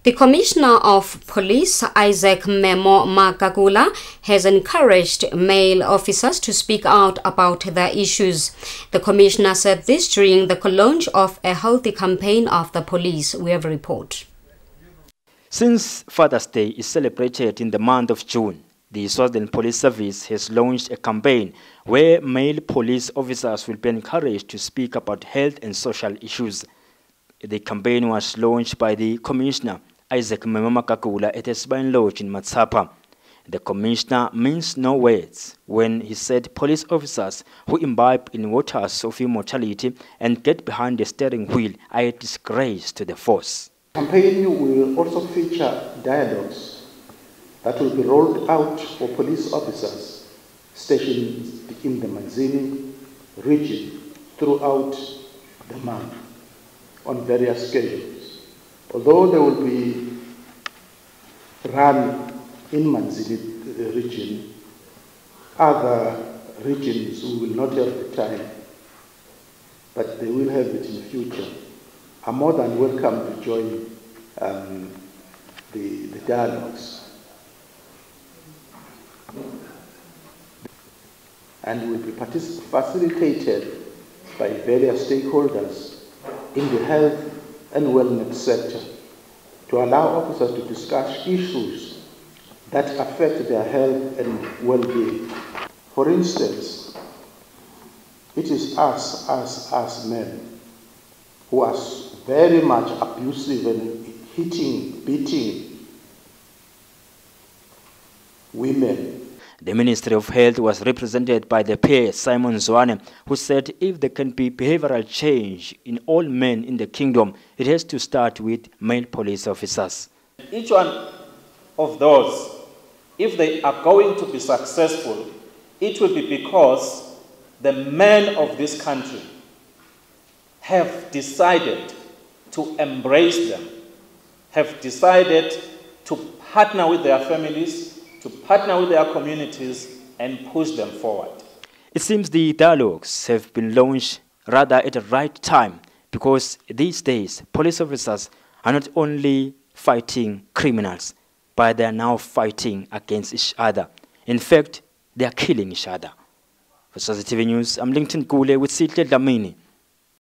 The Commissioner of Police, Isaac Magagula, has encouraged male officers to speak out about their issues. The Commissioner said this during the launch of a healthy campaign of the police. We have a report. Since Father's Day is celebrated in the month of June, the Swaziland Police Service has launched a campaign where male police officers will be encouraged to speak about health and social issues. The campaign was launched by the Commissioner, Isaac Magagula, at a Sibayeni lodge in Matsapha. The Commissioner means no words when he said police officers who imbibe in waters of immortality and get behind the steering wheel are a disgrace to the force. The campaign will also feature dialogues that will be rolled out for police officers stationed in the Manzini region throughout the month on various schedules. Although they will be run in Manzini region, other regions who will not have the time, but they will have it in the future, are more than welcome to join the dialogues. And will be facilitated by various stakeholders in the health and wellness sector to allow officers to discuss issues that affect their health and well-being. For instance, it is us as men who are very much abusive and beating women. The Ministry of Health was represented by the peer Simon Zwane, who said if there can be behavioral change in all men in the kingdom, it has to start with male police officers. Each one of those, if they are going to be successful, it will be because the men of this country have decided to embrace them, have decided to partner with their families, to partner with their communities and push them forward. It seems the dialogues have been launched rather at the right time because these days police officers are not only fighting criminals, but they are now fighting against each other. In fact, they are killing each other. For Swazi TV News, I'm Linton Gule with Sitle Dlamini.